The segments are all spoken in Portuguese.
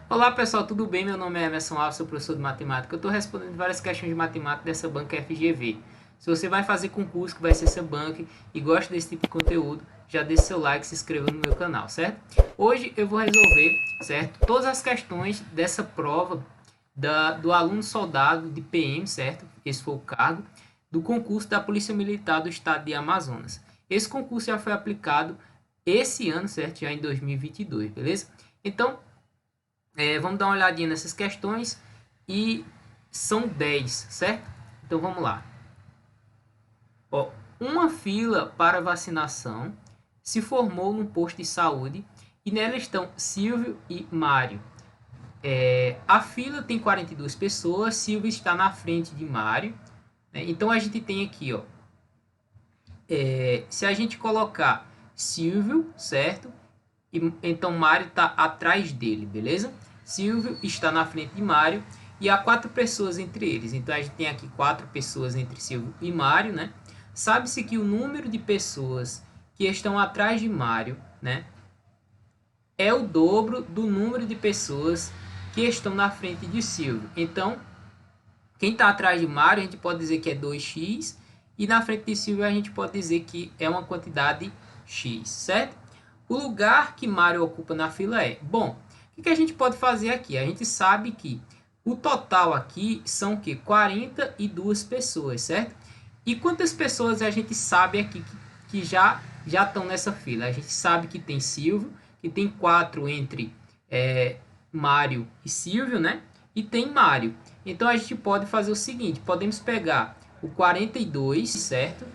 Olá pessoal, tudo bem? Meu nome é Emerson Alves, sou professor de matemática. Eu estou respondendo várias questões de matemática dessa banca FGV. Se você vai fazer concurso que vai ser essa banca e gosta desse tipo de conteúdo, já deixe seu like e se inscreva no meu canal, certo? Hoje eu vou resolver, certo, todas as questões dessa prova do aluno soldado de PM, certo? Esse foi o cargo, do concurso da Polícia Militar do Estado de Amazonas. Esse concurso já foi aplicado esse ano, certo? Já em 2022, beleza? Então, vamos dar uma olhadinha nessas questões e são 10, certo? Então vamos lá. Ó, uma fila para vacinação se formou num posto de saúde e nela estão Silvio e Mário. A fila tem 42 pessoas, Silvio está na frente de Mário, né? Então a gente tem aqui, ó, se a gente colocar Silvio, certo? Então Mário está atrás dele, beleza? Silvio está na frente de Mário e há 4 pessoas entre eles. Então a gente tem aqui 4 pessoas entre Silvio e Mário, né? Sabe-se que o número de pessoas que estão atrás de Mário, né, é o dobro do número de pessoas que estão na frente de Silvio. Então, quem está atrás de Mário a gente pode dizer que é 2x e na frente de Silvio a gente pode dizer que é uma quantidade x, certo? O lugar que Mário ocupa na fila é... Bom, o que a gente pode fazer aqui? A gente sabe que o total aqui são o quê? 42 pessoas, certo? E quantas pessoas a gente sabe aqui que já estão nessa fila? A gente sabe que tem Silvio, que tem 4 entre Mário e Silvio, né? E tem Mário. Então a gente pode fazer o seguinte, podemos pegar o 42, certo?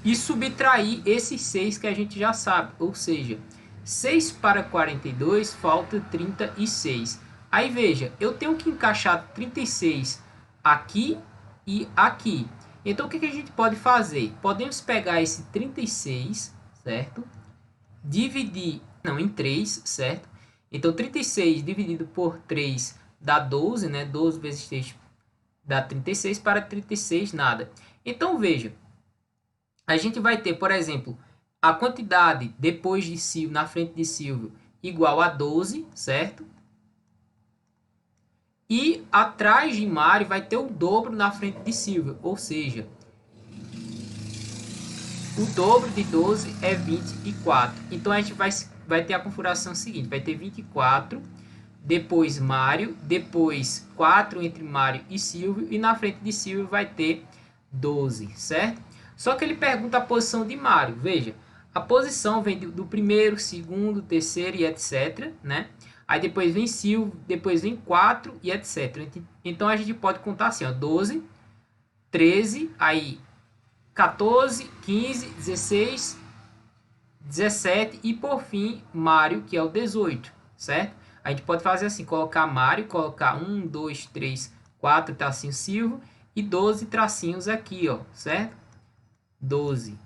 E subtrair esses 6 que a gente já sabe, ou seja, 6 para 42 falta 36. Aí veja, eu tenho que encaixar 36 aqui e aqui. Então o que a gente pode fazer? Podemos pegar esse 36, certo? Dividir em 3, certo? Então 36 dividido por 3 dá 12, né? 12 vezes 3 dá 36, para 36 nada. Então veja, a gente vai ter, por exemplo, a quantidade depois de Silvio, na frente de Silvio, igual a 12, certo? E atrás de Mário vai ter o dobro na frente de Silvio, ou seja, o dobro de 12 é 24. Então a gente vai ter a configuração seguinte, vai ter 24, depois Mário, depois 4 entre Mário e Silvio, e na frente de Silvio vai ter 12, certo? Só que ele pergunta a posição de Mário. Veja, a posição vem do primeiro, segundo, terceiro e etc, né? Aí depois vem Silvio, depois vem 4 e etc. Então a gente pode contar assim, ó, 12, 13, aí 14, 15, 16, 17 e por fim Mário, que é o 18, certo? A gente pode fazer assim, colocar Mário, colocar 1, 2, 3, 4 tracinhos Silvio e 12 tracinhos aqui, ó, certo? 12.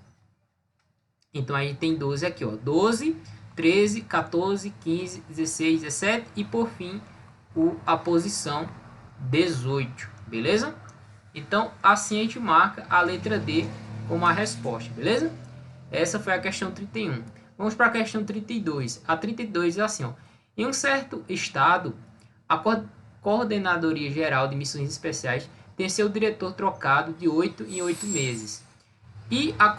Então a gente tem 12 aqui, ó, 12, 13, 14, 15, 16, 17 e por fim a posição 18, beleza? Então assim a gente marca a letra D como a resposta, beleza? Essa foi a questão 31. Vamos para a questão 32. A 32 é assim, ó. Em um certo estado, a Coordenadoria Geral de Missões Especiais tem seu diretor trocado de 8 em 8 meses. E a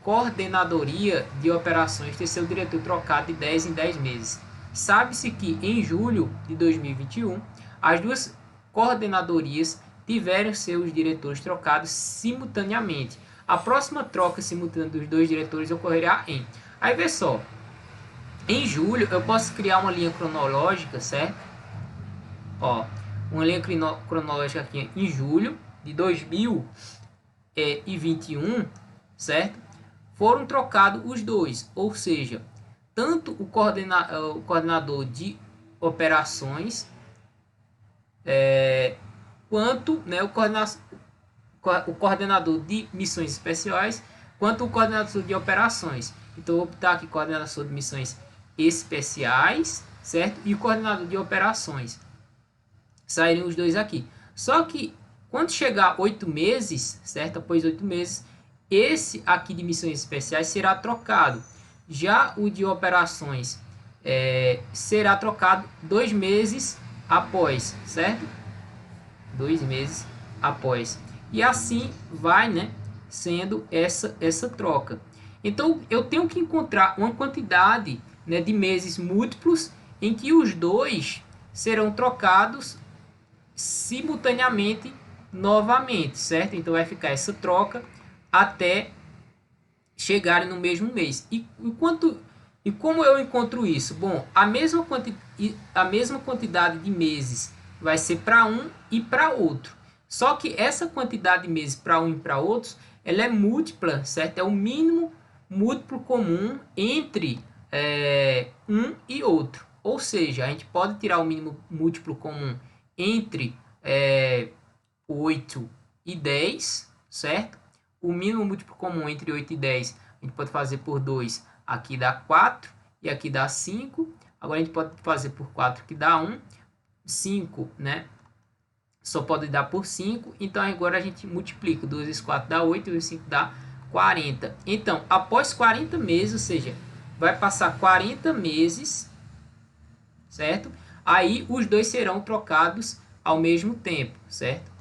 Coordenadoria de Operações tem seu diretor trocado de 10 em 10 meses. Sabe-se que em julho de 2021, as duas coordenadorias tiveram seus diretores trocados simultaneamente. A próxima troca simultânea dos dois diretores ocorrerá em... Aí vê só, em julho eu posso criar uma linha cronológica, certo? Ó, uma linha cronológica aqui em julho de 2021, certo? Foram trocados os dois, ou seja, tanto o coordenador de operações quanto, né, o coordenador de missões especiais, quanto o coordenador de operações. Então, eu vou botar aqui coordenador de missões especiais, certo? E o coordenador de operações. Sairiam os dois aqui. Só que, quando chegar 8 meses, certo? Após 8 meses, esse aqui de missões especiais será trocado. Já o de operações será trocado 2 meses após, certo? 2 meses após. E assim vai, né, sendo essa troca. Então, eu tenho que encontrar uma quantidade, né, de meses múltiplos em que os dois serão trocados simultaneamente novamente, certo? Então, vai ficar essa troca até chegarem no mesmo mês. E como eu encontro isso? Bom, a mesma quantidade de meses vai ser para um e para outro. Só que essa quantidade de meses para um e para outros, ela é múltipla, certo? É o mínimo múltiplo comum entre um e outro. Ou seja, a gente pode tirar o mínimo múltiplo comum entre 8 e 10, certo? O mínimo múltiplo comum entre 8 e 10, a gente pode fazer por 2, aqui dá 4, e aqui dá 5. Agora a gente pode fazer por 4, que dá 1. 5, né? Só pode dar por 5, então agora a gente multiplica. 2 vezes 4 dá 8, 2 vezes 5 dá 40. Então, após 40 meses, ou seja, vai passar 40 meses, certo? Aí os dois serão trocados ao mesmo tempo, certo?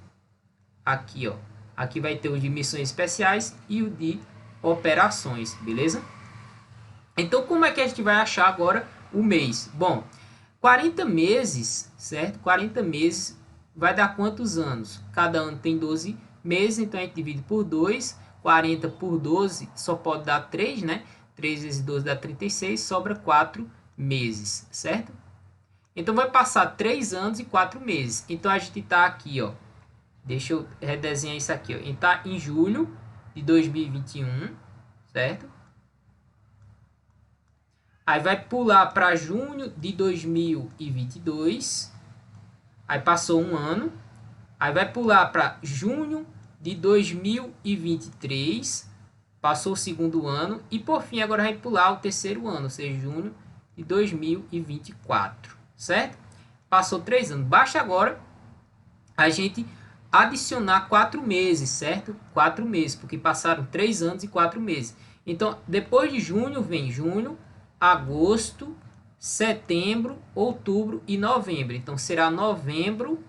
Aqui, ó. Aqui vai ter o de missões especiais e o de operações, beleza? Então, como é que a gente vai achar agora o mês? Bom, 40 meses, certo? 40 meses vai dar quantos anos? Cada ano tem 12 meses, então a gente divide por 2. 40 por 12 só pode dar 3, né? 3 vezes 12 dá 36, sobra 4 meses, certo? Então, vai passar 3 anos e 4 meses. Então, a gente está aqui, ó. Deixa eu redesenhar isso aqui, ó. A gente está em julho de 2021, certo? Aí vai pular para junho de 2022. Aí passou um ano. Aí vai pular para junho de 2023. Passou o segundo ano. E por fim, agora vai pular o terceiro ano, ou seja, junho de 2024. Certo? Passou 3 anos. Basta agora a gente adicionar 4 meses, certo? 4 meses, porque passaram 3 anos e 4 meses. Então, depois de junho, vem junho, agosto, setembro, outubro e novembro. Então, será novembro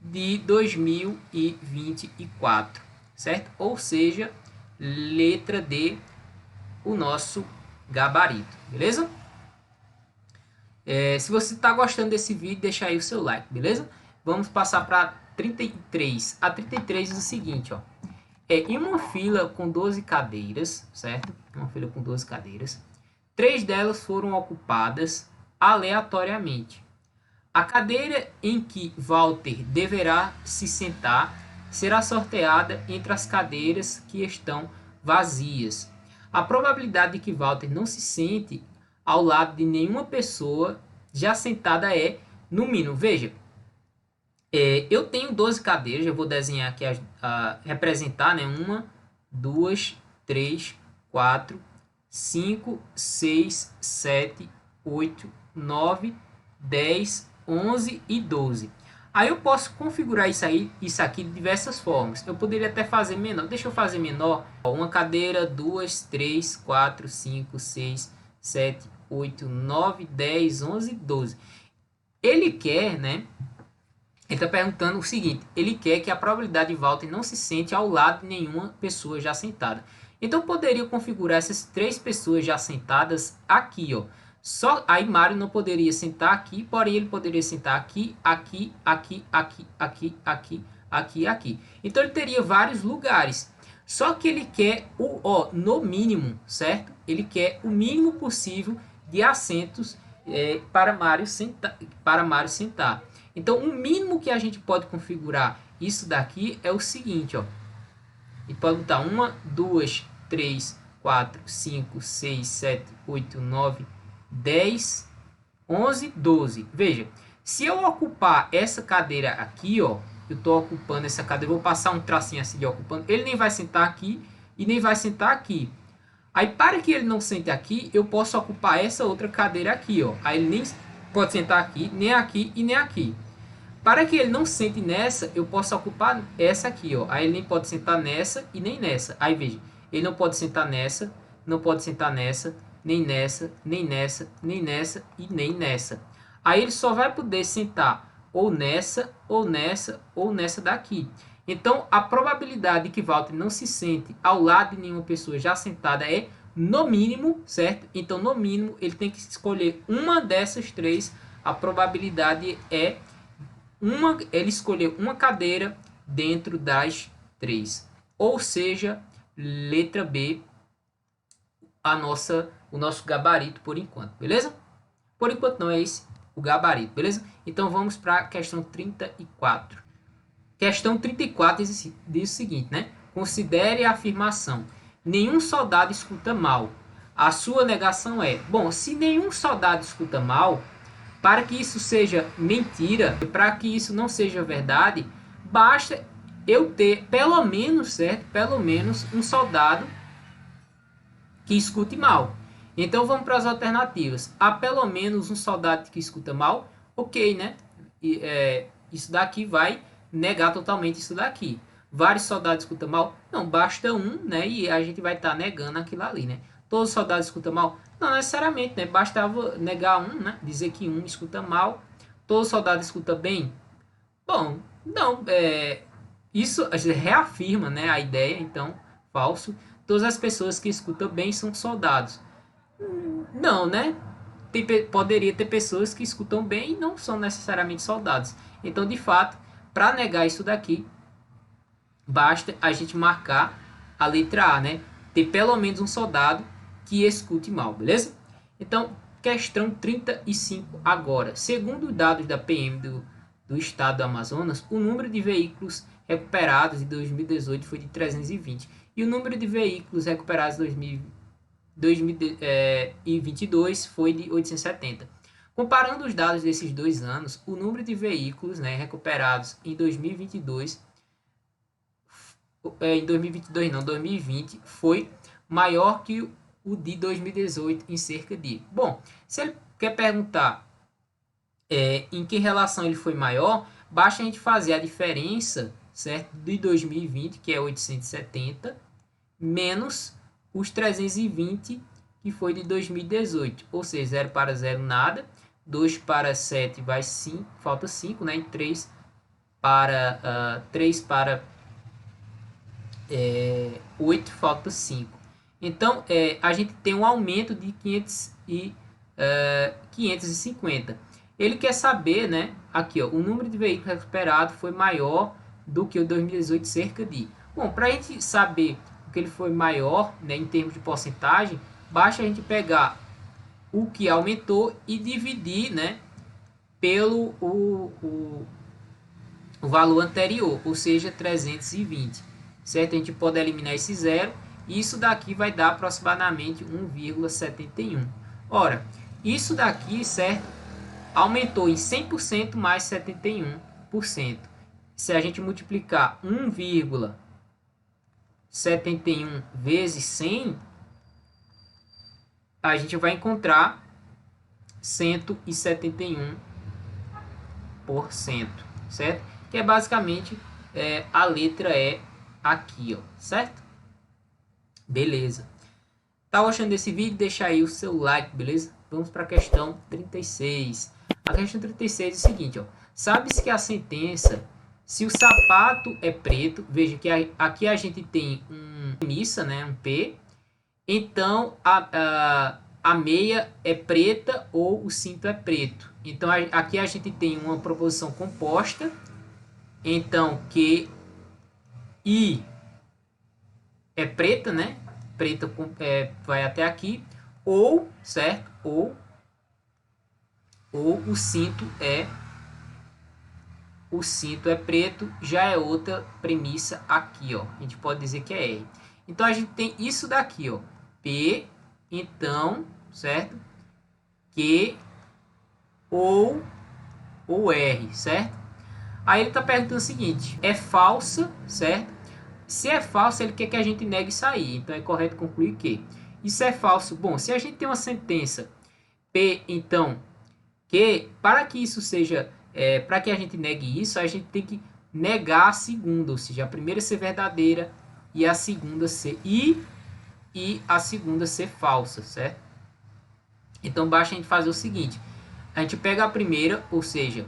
de 2024, certo? Ou seja, letra D, o nosso gabarito, beleza? Se você está gostando desse vídeo, deixa aí o seu like, beleza? Vamos passar para 33. A 33 diz o seguinte, ó. Em uma fila com 12 cadeiras, certo? Uma fila com 12 cadeiras. 3 delas foram ocupadas aleatoriamente. A cadeira em que Walter deverá se sentar será sorteada entre as cadeiras que estão vazias. A probabilidade de que Walter não se sente ao lado de nenhuma pessoa já sentada é, no mínimo, veja, eu tenho 12 cadeiras, eu vou desenhar aqui, representar, né? 1, 2, 3, 4, 5, 6, 7, 8, 9, 10, 11 e 12. Aí eu posso configurar isso aqui de diversas formas. Eu poderia até fazer menor. Deixa eu fazer menor. Uma cadeira, 2, 3, 4, 5, 6, 7, 8, 9, 10, 11, 12. Ele quer, né? Ele está perguntando o seguinte. Ele quer que a probabilidade de Walter não se sente ao lado de nenhuma pessoa já sentada. Então, eu poderia configurar essas 3 pessoas já sentadas aqui, ó. Aí Mário não poderia sentar aqui, porém ele poderia sentar aqui, aqui, aqui, aqui, aqui, aqui, aqui, aqui. Então ele teria vários lugares. Só que ele quer no mínimo, certo? Ele quer o mínimo possível de assentos para Mário sentar. Então o mínimo que a gente pode configurar isso daqui é o seguinte, ó. E pode botar 1, 2, 3, 4, 5, 6, 7, 8, 9, 10, 11, 12. Veja, se eu ocupar essa cadeira aqui, ó, eu estou ocupando essa cadeira, vou passar um tracinho assim de ocupando, ele nem vai sentar aqui e nem vai sentar aqui. Aí, para que ele não sente aqui, eu posso ocupar essa outra cadeira aqui, ó. Aí ele nem pode sentar aqui, nem aqui e nem aqui. Para que ele não sente nessa, eu posso ocupar essa aqui, ó. Aí ele nem pode sentar nessa e nem nessa. Aí, veja, ele não pode sentar nessa, não pode sentar nessa, nem nessa, nem nessa, nem nessa e nem nessa. Aí ele só vai poder sentar ou nessa, ou nessa, ou nessa daqui. Então, a probabilidade de que Walter não se sente ao lado de nenhuma pessoa já sentada é no mínimo, certo? Então, no mínimo, ele tem que escolher uma dessas três. A probabilidade é ele escolher uma cadeira dentro das três. Ou seja, letra B, o nosso gabarito por enquanto, beleza? Por enquanto não é esse o gabarito, beleza? Então vamos para a questão 34. Questão 34 diz o seguinte, né? Considere a afirmação: nenhum soldado escuta mal. A sua negação é: bom, se nenhum soldado escuta mal, para que isso seja mentira, para que isso não seja verdade, basta eu ter pelo menos, certo? Pelo menos um soldado que escute mal. Então vamos para as alternativas. Há pelo menos um soldado que escuta mal, ok, né? Isso daqui vai negar totalmente isso daqui. Vários soldados escutam mal? Não, basta um, né? E a gente vai estar negando aquilo ali, né? Todos os soldados escutam mal? Não necessariamente, né? Bastava negar um, né? Dizer que um escuta mal. Todos os soldados escutam bem? Bom, não. Isso reafirma, né, a ideia, então, falso. Todas as pessoas que escutam bem são soldados. Não, né? Poderia ter pessoas que escutam bem e não são necessariamente soldados. Então, de fato, para negar isso daqui, basta a gente marcar a letra A, né? Ter pelo menos um soldado que escute mal, beleza? Então, questão 35 agora. Segundo dados da PM do estado do Amazonas, o número de veículos recuperados em 2018 foi de 320 e o número de veículos recuperados em 2022 foi de 870. Comparando os dados desses 2 anos, o número de veículos, né, recuperados em 2022, em 2020 foi maior que o de 2018 em cerca de... Bom, se ele quer perguntar em que relação ele foi maior, basta a gente fazer a diferença, certo, de 2020, que é 870, menos os 320, que foi de 2018. Ou seja, 0 para 0, nada. 2 para 7 vai 5, falta 5, né? E 3 para 8, falta 5. Então, a gente tem um aumento de 550. Ele quer saber, né? Aqui, ó, o número de veículos recuperados foi maior do que o 2018, cerca de... Bom, para a gente saber o que ele foi maior, né, em termos de porcentagem, basta a gente pegar o que aumentou e dividir, né, pelo o valor anterior, ou seja, 320, certo? A gente pode eliminar esse zero, e isso daqui vai dar aproximadamente 1,71. Ora, isso daqui, certo? Aumentou em 100% mais 71%. Se a gente multiplicar 1,71 vezes 100, a gente vai encontrar 171%, certo? Que é basicamente a letra E aqui, ó, certo? Beleza. Tá gostando desse vídeo? Deixa aí o seu like, beleza? Vamos para a questão 36. A questão 36 é o seguinte, ó. Sabe-se que a sentença, se o sapato é preto, veja que aqui a gente tem premissa, né, um P, então a meia é preta ou o cinto é preto. Então aqui a gente tem uma proposição composta, então que I é preta, né? Preta vai até aqui, ou, certo? Ou o cinto é preto, já é outra premissa aqui, ó. A gente pode dizer que é R. Então a gente tem isso daqui, ó. P, então, certo? Q ou R, certo? Aí ele está perguntando o seguinte: é falsa, certo? Se é falso, ele quer que a gente negue isso aí. Então é correto concluir que isso é falso. Bom, se a gente tem uma sentença P, então, que para que isso seja, para que a gente negue isso, a gente tem que negar a segunda, ou seja, a primeira ser verdadeira e a segunda ser e a segunda ser falsa, certo? Então basta a gente fazer o seguinte, a gente pega a primeira, ou seja,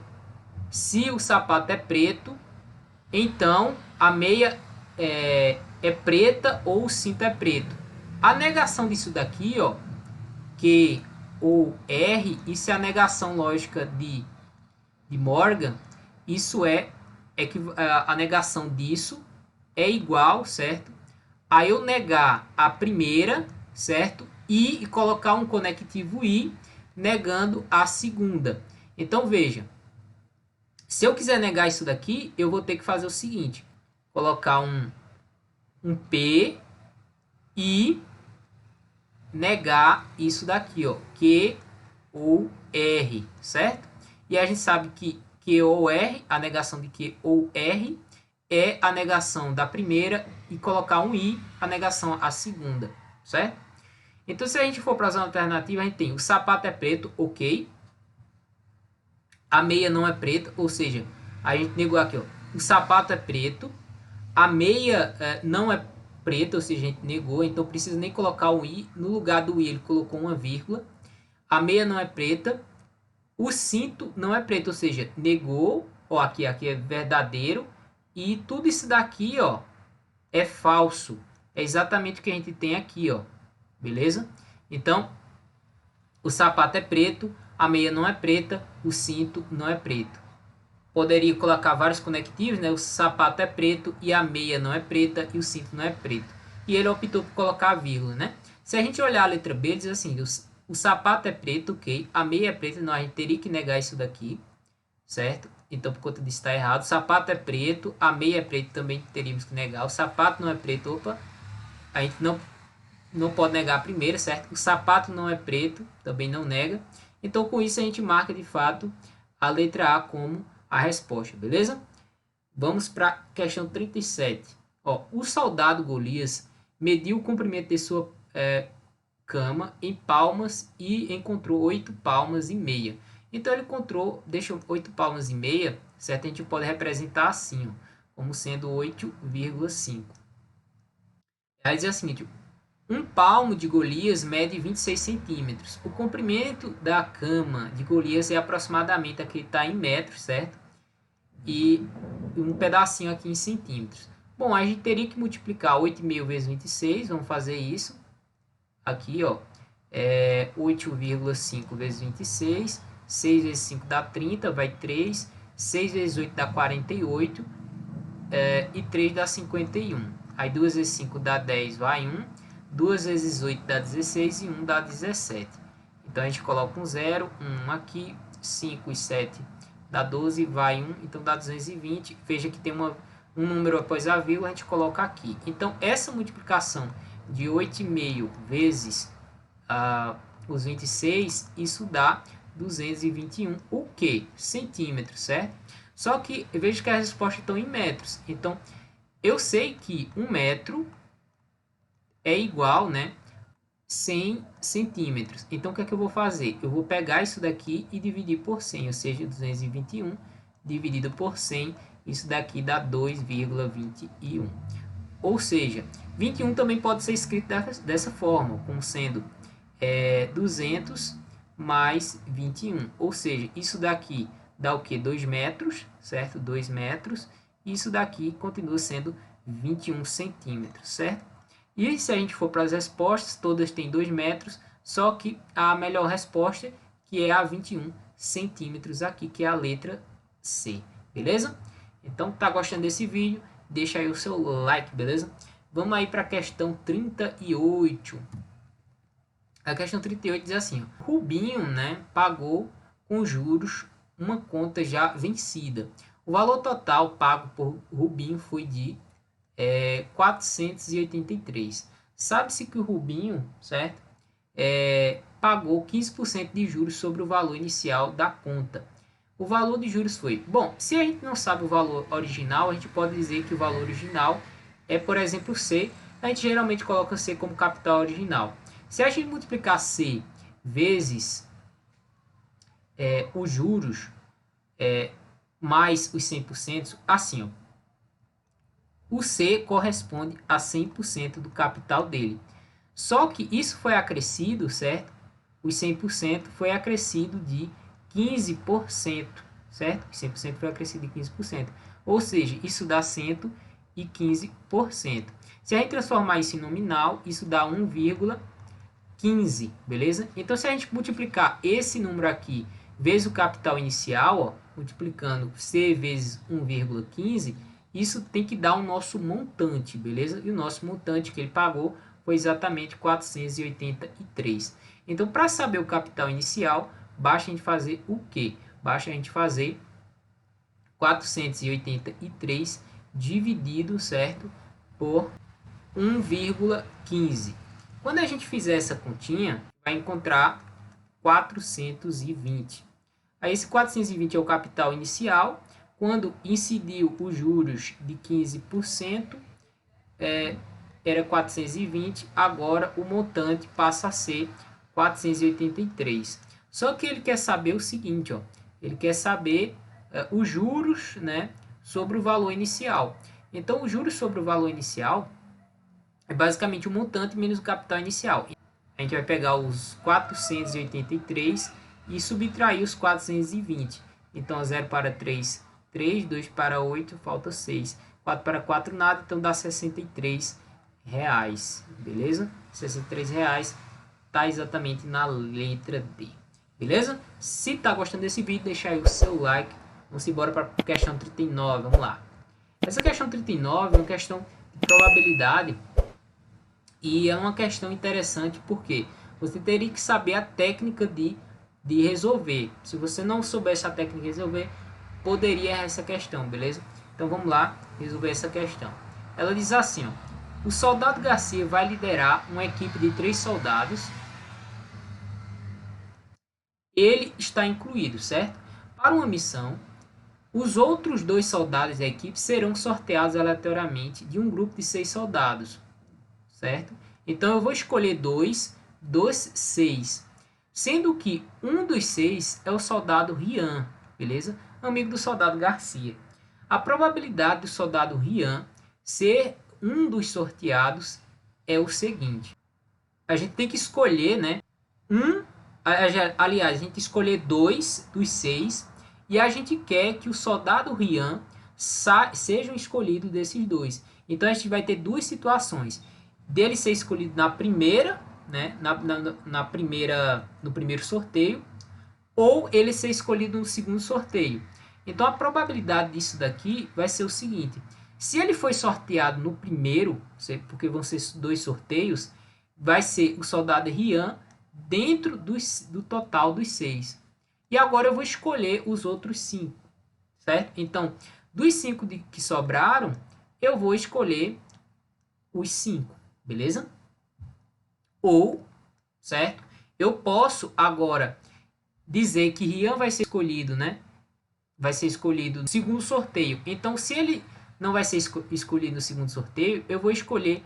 se o sapato é preto, então a meia é preta ou o cinto é preto. A negação disso daqui, ó, Q ou R, isso é a negação lógica de Morgan. Isso é que a negação disso é igual, certo? A eu negar a primeira, certo? E colocar um conectivo I negando a segunda. Então veja, se eu quiser negar isso daqui, eu vou ter que fazer o seguinte, colocar um P e negar isso daqui, ó, Q ou R, certo? E a gente sabe que Q ou R, a negação de Q ou R, é a negação da primeira e colocar um I, a negação a segunda, certo? Então, se a gente for para as alternativas, a gente tem o sapato é preto, ok. A meia não é preta, ou seja, a gente negou aqui, ó, o sapato é preto, a meia não é preta, ou seja, a gente negou, então precisa nem colocar o I, no lugar do I ele colocou uma vírgula, a meia não é preta, o cinto não é preto, ou seja, negou, ó, aqui é verdadeiro, e tudo isso daqui, ó, é falso, é exatamente o que a gente tem aqui, ó, beleza? Então, o sapato é preto, a meia não é preta, o cinto não é preto. Poderia colocar vários conectivos, né? O sapato é preto e a meia não é preta e o cinto não é preto. E ele optou por colocar a vírgula, né? Se a gente olhar a letra B, diz assim, o sapato é preto, ok. A meia é preta, não, a gente teria que negar isso daqui, certo? Então, por conta disso está errado. O sapato é preto, a meia é preta, também teríamos que negar. O sapato não é preto, opa, a gente não pode negar a primeira, certo? O sapato não é preto, também não nega. Então, com isso, a gente marca, de fato, a letra A como a resposta, beleza? Vamos para a questão 37. Ó, o soldado Golias mediu o comprimento de sua cama em palmas e encontrou 8 palmas e meia. Então, ele encontrou, deixa 8 palmas e meia, certo? A gente pode representar assim, ó, como sendo 8,5. Aí diz assim, tipo, um palmo de Golias mede 26 centímetros. O comprimento da cama de Golias é aproximadamente, aqui está em metros, certo? E um pedacinho aqui em centímetros. Bom, a gente teria que multiplicar 8,5 vezes 26, vamos fazer isso. Aqui, ó, 8,5 vezes 26, 6 vezes 5 dá 30, vai 3, 6 vezes 8 dá 48, e 3 dá 51. Aí 2 vezes 5 dá 10, vai 1, 2 vezes 8 dá 16 e 1 dá 17. Então a gente coloca um 0, 1 aqui, 5 e 7 dá 12, vai 1, então dá 220. Veja que tem um número após a vírgula, a gente coloca aqui. Então essa multiplicação de 8,5 vezes os 26, isso dá 221, o que? Centímetros, certo? Só que veja que as respostas estão em metros. Então, eu sei que 1 metro é igual, né, 100 centímetros. Então, o que é que eu vou fazer? Eu vou pegar isso daqui e dividir por 100, ou seja, 221 dividido por 100, isso daqui dá 2,21. Ou seja, 21 também pode ser escrito dessa forma, como sendo 200 mais 21. Ou seja, isso daqui dá o que? 2 metros, certo? 2 metros. Isso daqui continua sendo 21 centímetros, certo? E se a gente for para as respostas, todas têm 2 metros, só que a melhor resposta, que é a 21 centímetros aqui, que é a letra C, beleza? Então, tá gostando desse vídeo? Deixa aí o seu like, beleza? Vamos aí para a questão 38. A questão 38 diz assim, ó, Rubinho, né, pagou com juros uma conta já vencida. O valor total pago por Rubinho foi de 483. Sabe-se que o Rubinho, certo, pagou 15% de juros sobre o valor inicial da conta. O valor de juros foi... Bom, se a gente não sabe o valor original, a gente pode dizer que o valor original é, por exemplo, C. A gente geralmente coloca C como capital original. Se a gente multiplicar C vezes os juros mais os 100%, assim, ó, o C corresponde a 100% do capital dele. Só que isso foi acrescido, certo? os 100% foi acrescido de 15%, certo? Os 100% foi acrescido de 15%. Ou seja, isso dá 115%. Se a gente transformar isso em nominal, isso dá 1,15, beleza? Então, se a gente multiplicar esse número aqui vezes o capital inicial, ó, multiplicando C vezes 1,15, isso tem que dar o nosso montante, beleza? E o nosso montante que ele pagou foi exatamente 483. Então, para saber o capital inicial, basta a gente fazer o quê? Basta a gente fazer 483 dividido, certo? Por 1,15. Quando a gente fizer essa continha, vai encontrar 420. Aí esse 420 é o capital inicial. Quando incidiu os juros de 15%, era 420. Agora o montante passa a ser 483. Só que ele quer saber o seguinte, ó. Ele quer saber os juros, né, sobre o valor inicial. Então, os juros sobre o valor inicial é basicamente o montante menos o capital inicial. A gente vai pegar os 483 e subtrair os 420. Então, 0 para 3, 3, 2 para 8, falta 6. 4 para 4, nada, então dá 63 reais, beleza? 63 reais está exatamente na letra D, beleza? Se está gostando desse vídeo, deixa aí o seu like. Vamos embora para a questão 39, vamos lá. Essa questão 39 é uma questão de probabilidade e é uma questão interessante porque você teria que saber a técnica de resolver. Se você não soubesse a técnica de resolver, poderia errar essa questão, beleza? Então vamos lá resolver essa questão. Ela diz assim, ó, o soldado Garcia vai liderar uma equipe de 3 soldados. Ele está incluído, certo? Para uma missão, os outros 2 soldados da equipe serão sorteados aleatoriamente de um grupo de 6 soldados, certo? Então eu vou escolher 2 dos 6, sendo que um dos 6 é o soldado Rian, beleza? Amigo do soldado Garcia. A probabilidade do soldado Rian ser um dos sorteados é o seguinte. A gente tem que escolher, né? Aliás, a gente escolher 2 dos 6 e a gente quer que o soldado Rian seja escolhido desses 2. Então a gente vai ter 2 situações. Dele ser escolhido na primeira, né? No primeiro sorteio, ou ele ser escolhido no segundo sorteio. Então a probabilidade disso daqui vai ser o seguinte: se ele foi sorteado no primeiro, porque vão ser 2 sorteios, vai ser o soldado Rian dentro do total dos 6. E agora eu vou escolher os outros 5, certo? Então, dos 5 que sobraram, eu vou escolher os 5, beleza? Ou, certo? Eu posso agora dizer que Rian vai ser escolhido, né? Vai ser escolhido no segundo sorteio. Então, se ele não vai ser escolhido no segundo sorteio, eu vou escolher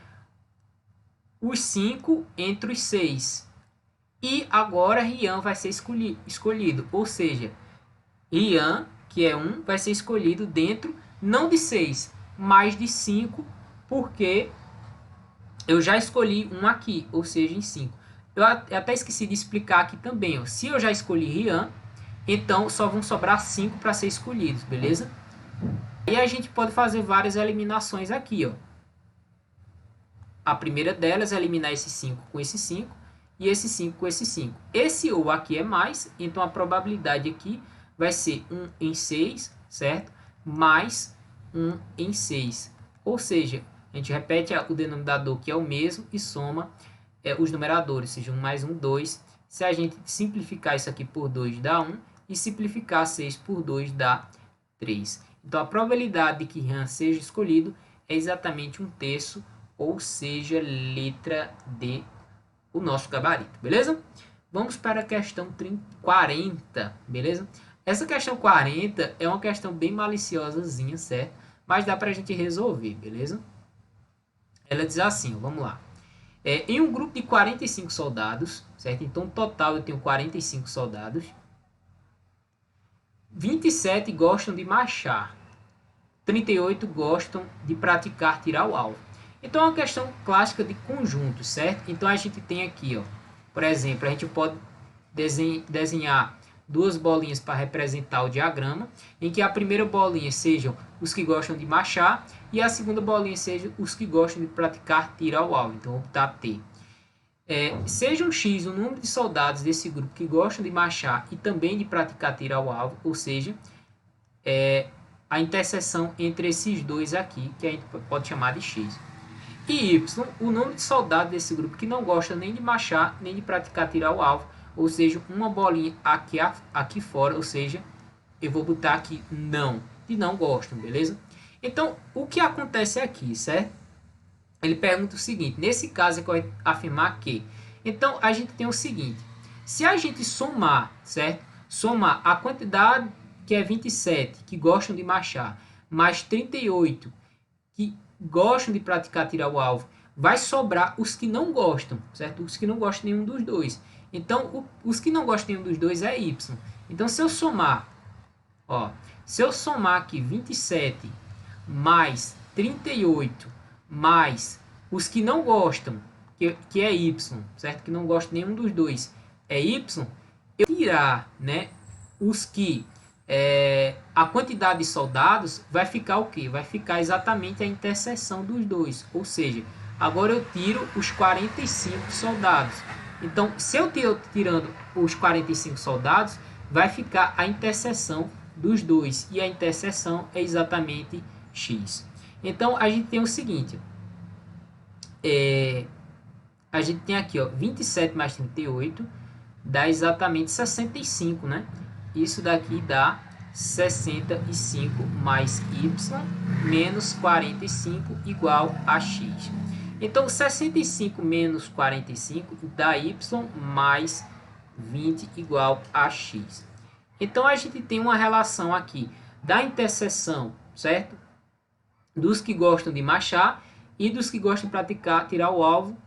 os 5 entre os 6. E agora Rian vai ser escolhido. Ou seja, Rian, que é 1, vai ser escolhido dentro, não de 6, mas de 5, porque eu já escolhi um aqui, ou seja, em 5. Eu até esqueci de explicar aqui também. Ó. Se eu já escolhi Rian, então só vão sobrar 5 para ser escolhidos, beleza? E a gente pode fazer várias eliminações aqui, ó. A primeira delas é eliminar esse 5 com esse 5 e esse 5 com esse 5. Esse ou aqui é mais, então a probabilidade aqui vai ser 1 em 6, certo? Mais 1 em 6. Ou seja, a gente repete o denominador que é o mesmo e soma os numeradores, seja 1 mais 1, 2. Se a gente simplificar isso aqui por 2 dá 1 e simplificar 6 por 2 dá 3. Então a probabilidade de que Rian seja escolhido é exatamente 1/3, ou seja, letra D, o nosso gabarito, beleza? Vamos para a questão 40, beleza? Essa questão 40 é uma questão bem maliciosazinha, certo? Mas dá para a gente resolver, beleza? Ela diz assim, ó, vamos lá. Em um grupo de 45 soldados, certo? Então, no total eu tenho 45 soldados. 27 gostam de marchar. 38 gostam de praticar tirar o alvo. Então, é uma questão clássica de conjuntos, certo? Então, a gente tem aqui, ó, por exemplo, a gente pode desenhar duas bolinhas para representar o diagrama, em que a primeira bolinha sejam os que gostam de marchar e a segunda bolinha seja os que gostam de praticar tiro ao alvo. Então, vou botar T. Seja um X o número de soldados desse grupo que gostam de marchar e também de praticar tiro ao alvo, ou seja, a interseção entre esses dois aqui, que a gente pode chamar de X. E Y, o número de soldados desse grupo que não gosta nem de marchar, nem de praticar tiro ao alvo, ou seja, uma bolinha aqui fora, ou seja, eu vou botar aqui não, de não gostam, beleza? Então, o que acontece aqui, certo? Ele pergunta o seguinte, nesse caso é que eu vou afirmar que, então a gente tem o seguinte, se a gente somar, certo? Somar a quantidade que é 27, que gostam de marchar, mais 38, que gostam de praticar tiro ao alvo, vai sobrar os que não gostam, certo? Os que não gostam de nenhum dos dois. Então, os que não gostam de nenhum dos dois é Y. Então, se eu somar, se eu somar aqui 27 mais 38 mais os que não gostam, que é Y, certo? Que não gostam de nenhum dos dois é Y, eu tirar, né, os que a quantidade de soldados vai ficar o quê? Vai ficar exatamente a interseção dos dois. Ou seja, agora eu tiro os 45 soldados. Então, se eu tirando os 45 soldados, vai ficar a interseção dos dois. E a interseção é exatamente X. Então, a gente tem o seguinte. A gente tem aqui, 27 mais 38 dá exatamente 65, né? Isso daqui dá 65 mais Y menos 45 igual a X. Então, 65 menos 45 dá Y mais 20 igual a X. Então, a gente tem uma relação aqui da interseção, certo? Dos que gostam de marchar e dos que gostam de praticar, tirar o alvo,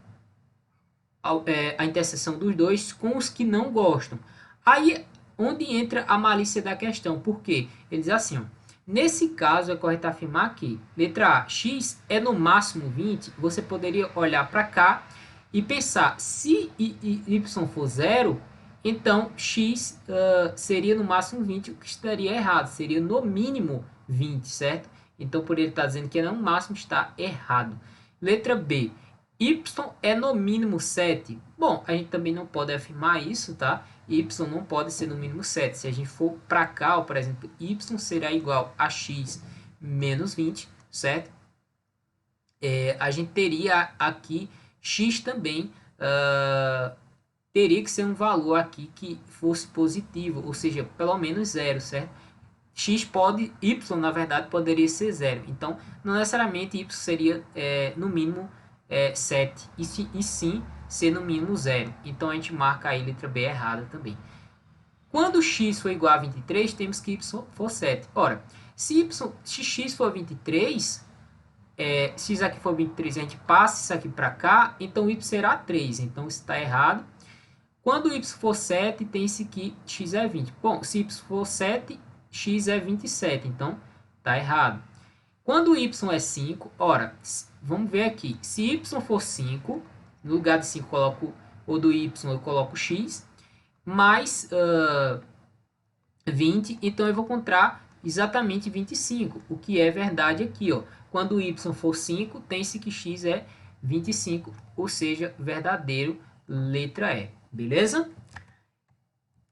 a interseção dos dois com os que não gostam. Aí, onde entra a malícia da questão? Por quê? Ele diz assim, nesse caso, é correto afirmar que, letra A, X é no máximo 20, você poderia olhar para cá e pensar, se Y for 0, então X seria no máximo 20, o que estaria errado, seria no mínimo 20, certo? Então, por ele estar dizendo que é no máximo, está errado. Letra B, Y é no mínimo 7. Bom, a gente também não pode afirmar isso, tá? Y não pode ser no mínimo 7. Se a gente for para cá, por exemplo, Y será igual a X menos 20, certo? A gente teria aqui X também, teria que ser um valor aqui que fosse positivo, ou seja, pelo menos 0, certo? Y, na verdade, poderia ser 0. Então, não necessariamente Y seria no mínimo 7, e sim ser no mínimo 0. Então, a gente marca aí a letra B errada também. Quando x for igual a 23, temos que y for 7. Ora, se x for 23, x aqui for 23, a gente passa isso aqui para cá, então y será 3. Então, isso está errado. Quando y for 7, tem-se que x é 20. Bom, se y for 7, x é 27. Então, está errado. Quando y é 5, ora, vamos ver aqui. Se y for 5, no lugar de 5 coloco, ou do y eu coloco x, mais 20, então eu vou encontrar exatamente 25, o que é verdade aqui, ó. Quando y for 5, tem-se que x é 25, ou seja, verdadeiro, letra E, beleza?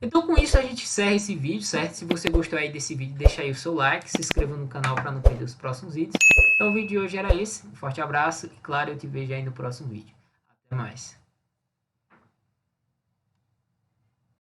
Então, com isso, a gente encerra esse vídeo, certo? Se você gostou aí desse vídeo, deixa aí o seu like, se inscreva no canal para não perder os próximos vídeos. Então, o vídeo de hoje era esse. Um forte abraço e, claro, eu te vejo aí no próximo vídeo. Até mais.